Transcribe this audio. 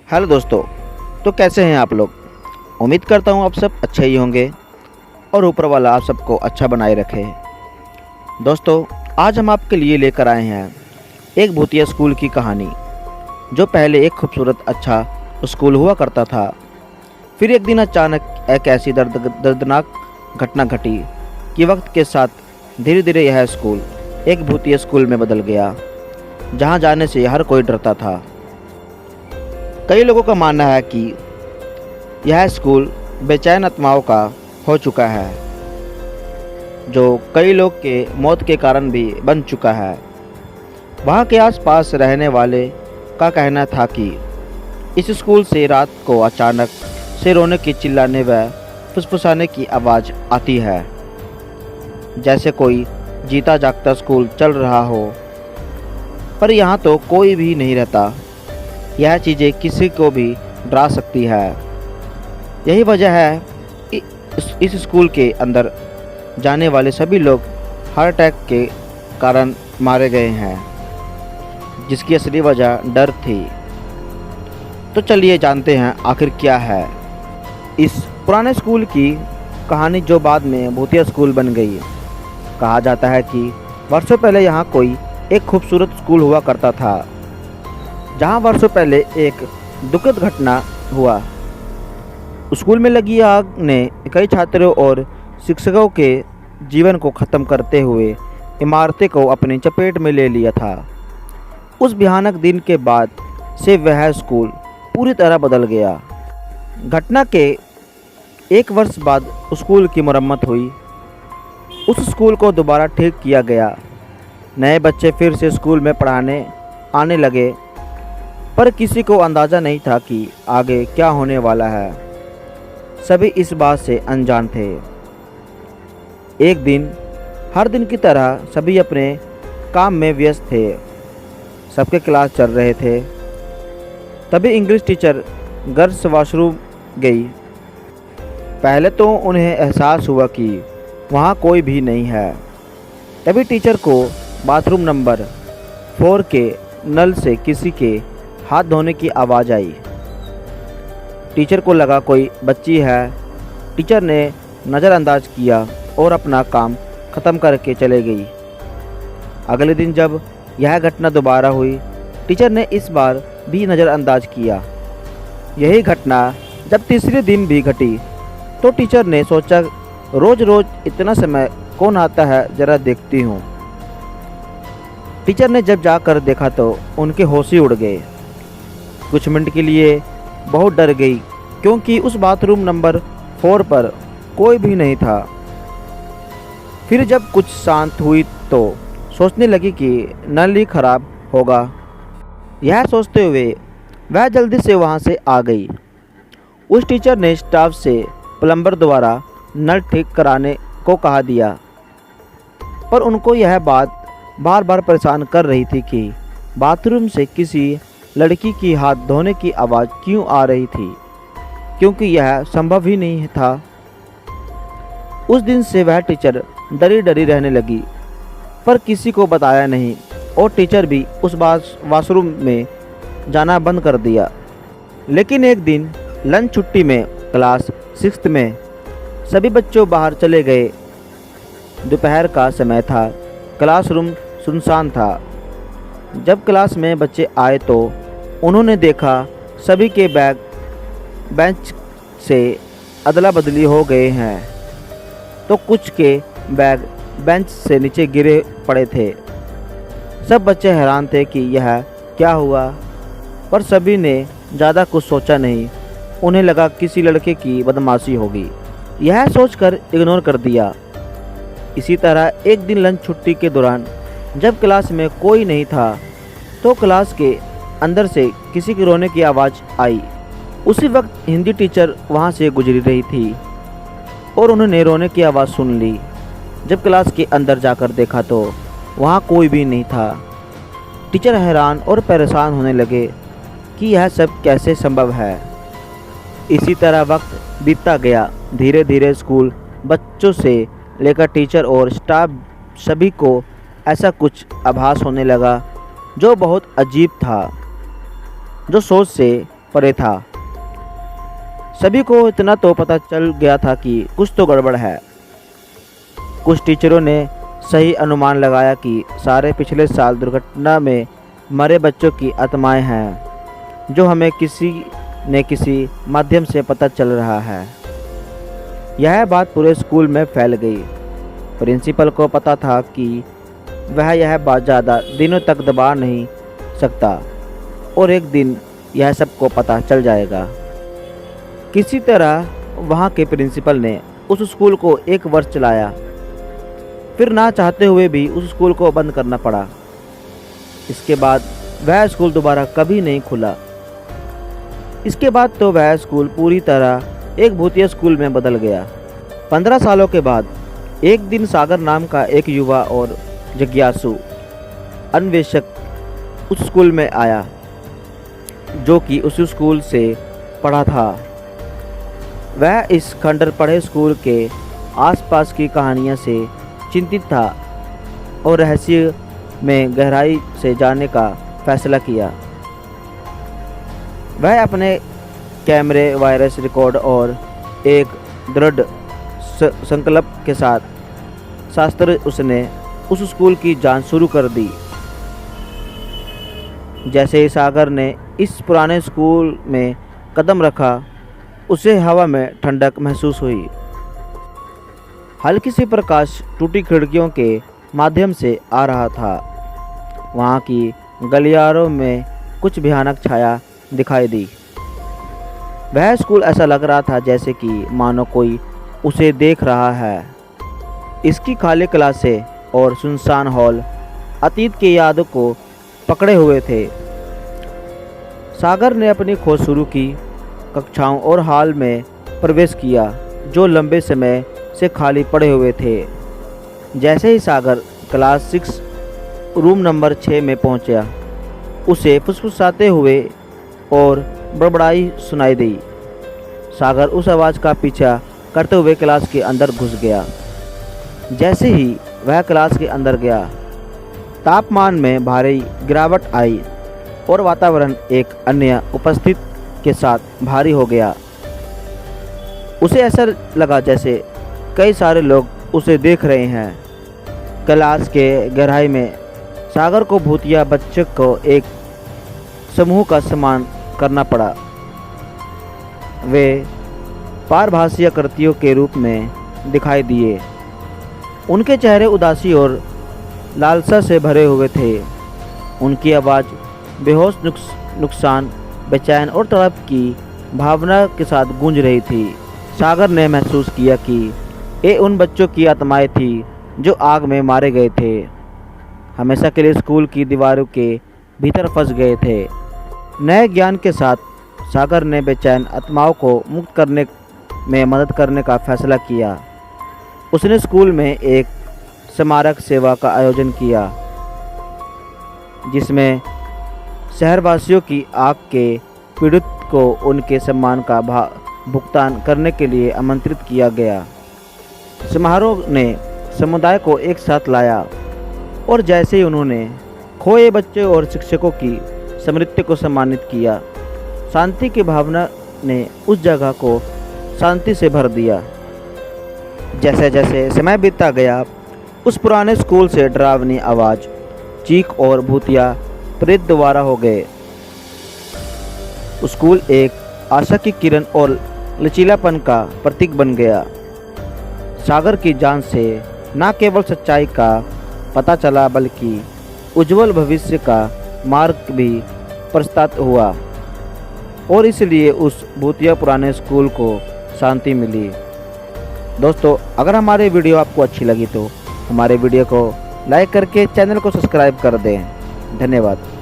Hello दोस्तों। तो कैसे हैं आप लोग। उम्मीद करता हूँ आप सब अच्छे ही होंगे और ऊपर वाला आप सबको अच्छा बनाए रखे। दोस्तों, आज हम आपके लिए लेकर आए हैं एक भूतिया स्कूल की कहानी, जो पहले एक खूबसूरत अच्छा स्कूल हुआ करता था। फिर एक दिन अचानक एक ऐसी दर्दनाक घटना घटी कि वक्त के साथ धीरे धीरे यह स्कूल एक भूतिया स्कूल में बदल गया, जहाँ जाने से हर कोई डरता था। कई लोगों का मानना है कि यह स्कूल बेचैन आत्माओं का हो चुका है, जो कई लोग के मौत के कारण भी बन चुका है। वहाँ के आसपास रहने वाले का कहना था कि इस स्कूल से रात को अचानक से रोने की, चिल्लाने व फुसफुसाने की आवाज़ आती है, जैसे कोई जीता जागता स्कूल चल रहा हो। पर यहाँ तो कोई भी नहीं रहता। यह चीज़ें किसी को भी डरा सकती है। यही वजह है इस स्कूल के अंदर जाने वाले सभी लोग हार्ट अटैक के कारण मारे गए हैं, जिसकी असली वजह डर थी। तो चलिए जानते हैं आखिर क्या है इस पुराने स्कूल की कहानी, जो बाद में भूतिया स्कूल बन गई। कहा जाता है कि वर्षों पहले यहाँ कोई एक खूबसूरत स्कूल हुआ करता था, जहाँ वर्षों पहले एक दुखद घटना हुआ। स्कूल में लगी आग ने कई छात्रों और शिक्षकों के जीवन को ख़त्म करते हुए इमारतें को अपनी चपेट में ले लिया था। उस भयानक दिन के बाद से वह स्कूल पूरी तरह बदल गया। घटना के एक वर्ष बाद स्कूल की मरम्मत हुई। उस स्कूल को दोबारा ठीक किया गया। नए बच्चे फिर से स्कूल में पढ़ाने आने लगे, पर किसी को अंदाज़ा नहीं था कि आगे क्या होने वाला है। सभी इस बात से अनजान थे। एक दिन हर दिन की तरह सभी अपने काम में व्यस्त थे। सबके क्लास चल रहे थे। तभी इंग्लिश टीचर गर्ल्स वॉशरूम गई। पहले तो उन्हें एहसास हुआ कि वहाँ कोई भी नहीं है। तभी टीचर को बाथरूम नंबर 4 के नल से किसी के हाथ धोने की आवाज़ आई। टीचर को लगा कोई बच्ची है। टीचर ने नज़रअंदाज किया और अपना काम ख़त्म करके चले गई। अगले दिन जब यह घटना दोबारा हुई, टीचर ने इस बार भी नज़रअंदाज किया। यही घटना जब तीसरे दिन भी घटी, तो टीचर ने सोचा, रोज़ रोज़ इतना समय कौन आता है, ज़रा देखती हूँ। टीचर ने जब जाकर देखा तो उनके होश ही उड़ गए। कुछ मिनट के लिए बहुत डर गई, क्योंकि उस बाथरूम नंबर 4 पर कोई भी नहीं था। फिर जब कुछ शांत हुई तो सोचने लगी कि नल ही खराब होगा। यह सोचते हुए वह जल्दी से वहां से आ गई। उस टीचर ने स्टाफ से प्लम्बर द्वारा नल ठीक कराने को कहा दिया, पर उनको यह बात बार बार परेशान कर रही थी कि बाथरूम से किसी लड़की की हाथ धोने की आवाज़ क्यों आ रही थी, क्योंकि यह संभव ही नहीं था। उस दिन से वह टीचर डरी डरी रहने लगी, पर किसी को बताया नहीं, और टीचर भी उस वॉशरूम में जाना बंद कर दिया। लेकिन एक दिन लंच छुट्टी में क्लास 6 में सभी बच्चों बाहर चले गए। दोपहर का समय था। क्लासरूम सुनसान था। जब क्लास में बच्चे आए तो उन्होंने देखा सभी के बैग बेंच से अदला बदली हो गए हैं, तो कुछ के बैग बेंच से नीचे गिरे पड़े थे। सब बच्चे हैरान थे कि यह क्या हुआ, पर सभी ने ज़्यादा कुछ सोचा नहीं। उन्हें लगा किसी लड़के की बदमाशी होगी, यह सोचकर इग्नोर कर दिया। इसी तरह एक दिन लंच छुट्टी के दौरान जब क्लास में कोई नहीं था, तो क्लास के अंदर से किसी के रोने की आवाज़ आई। उसी वक्त हिंदी टीचर वहां से गुजरी रही थी और उन्होंने रोने की आवाज़ सुन ली। जब क्लास के अंदर जाकर देखा तो वहां कोई भी नहीं था। टीचर हैरान और परेशान होने लगे कि यह सब कैसे संभव है। इसी तरह वक्त बीतता गया। धीरे धीरे स्कूल बच्चों से लेकर टीचर और स्टाफ सभी को ऐसा कुछ आभास होने लगा, जो बहुत अजीब था, जो सोच से परे था। सभी को इतना तो पता चल गया था कि कुछ तो गड़बड़ है। कुछ टीचरों ने सही अनुमान लगाया कि सारे पिछले साल दुर्घटना में मरे बच्चों की आत्माएं हैं, जो हमें किसी माध्यम से पता चल रहा है। यह बात पूरे स्कूल में फैल गई। प्रिंसिपल को पता था कि वह यह बात ज़्यादा दिनों तक दबा नहीं सकता और एक दिन यह सबको पता चल जाएगा। किसी तरह वहाँ के प्रिंसिपल ने उस स्कूल को 1 वर्ष चलाया, फिर ना चाहते हुए भी उस स्कूल को बंद करना पड़ा। इसके बाद वह स्कूल दोबारा कभी नहीं खुला। इसके बाद तो वह स्कूल पूरी तरह एक भूतिया स्कूल में बदल गया। 15 सालों के बाद एक दिन सागर नाम का एक युवा और जिज्ञासु अन्वेषक उस स्कूल में आया, जो कि उस स्कूल से पढ़ा था। वह इस खंडर पढ़े स्कूल के आसपास की कहानियों से चिंतित था और रहस्य में गहराई से जाने का फैसला किया। वह अपने कैमरे, वायरस रिकॉर्ड और एक दृढ़ संकल्प के साथ शास्त्र उसने उस स्कूल की जांच शुरू कर दी। जैसे ही सागर ने इस पुराने स्कूल में कदम रखा, उसे हवा में ठंडक महसूस हुई। हल्की सी प्रकाश टूटी खिड़कियों के माध्यम से आ रहा था। वहाँ की गलियारों में कुछ भयानक छाया दिखाई दी। वह स्कूल ऐसा लग रहा था जैसे कि मानो कोई उसे देख रहा है। इसकी खाली क्लासें और सुनसान हॉल अतीत की यादों को पकड़े हुए थे। सागर ने अपनी खोज शुरू की, कक्षाओं और हॉल में प्रवेश किया जो लंबे समय से खाली पड़े हुए थे। जैसे ही सागर क्लास 6 रूम नंबर 6 में पहुंचा, उसे फुसफुसाते हुए और बड़बड़ाई सुनाई दी। सागर उस आवाज़ का पीछा करते हुए क्लास के अंदर घुस गया। जैसे ही वह क्लास के अंदर गया, तापमान में भारी गिरावट आई और वातावरण एक अन्य उपस्थित के साथ भारी हो गया। उसे ऐसा लगा जैसे कई सारे लोग उसे देख रहे हैं। क्लास के गहराई में सागर को भूतिया बच्चे को एक समूह का सम्मान करना पड़ा। वे पारभासी आकृतियों के रूप में दिखाई दिए। उनके चेहरे उदासी और लालसा से भरे हुए थे। उनकी आवाज़ बेहोश, नुकसान, बेचैन और तड़प की भावना के साथ गूंज रही थी। सागर ने महसूस किया कि ये उन बच्चों की आत्माएं थी जो आग में मारे गए थे, हमेशा के लिए स्कूल की दीवारों के भीतर फंस गए थे। नए ज्ञान के साथ सागर ने बेचैन आत्माओं को मुक्त करने में मदद करने का फैसला किया। उसने स्कूल में एक स्मारक सेवा का आयोजन किया, जिसमें शहरवासियों की आग के पीड़ित को उनके सम्मान का भुगतान करने के लिए आमंत्रित किया गया। समारोह ने समुदाय को एक साथ लाया और जैसे ही उन्होंने खोए बच्चों और शिक्षकों की स्मृति को सम्मानित किया, शांति की भावना ने उस जगह को शांति से भर दिया। जैसे जैसे समय बीतता गया, उस पुराने स्कूल से डरावनी आवाज़, चीख और भूतिया प्रेत दोबारा हो गए। स्कूल एक आशा की किरण और लचीलापन का प्रतीक बन गया। सागर की जान से न केवल सच्चाई का पता चला, बल्कि उज्जवल भविष्य का मार्ग भी प्रशस्त हुआ और इसलिए उस भूतिया पुराने स्कूल को शांति मिली। दोस्तों, अगर हमारी वीडियो आपको अच्छी लगी तो हमारे वीडियो को लाइक करके चैनल को सब्सक्राइब कर दें। धन्यवाद।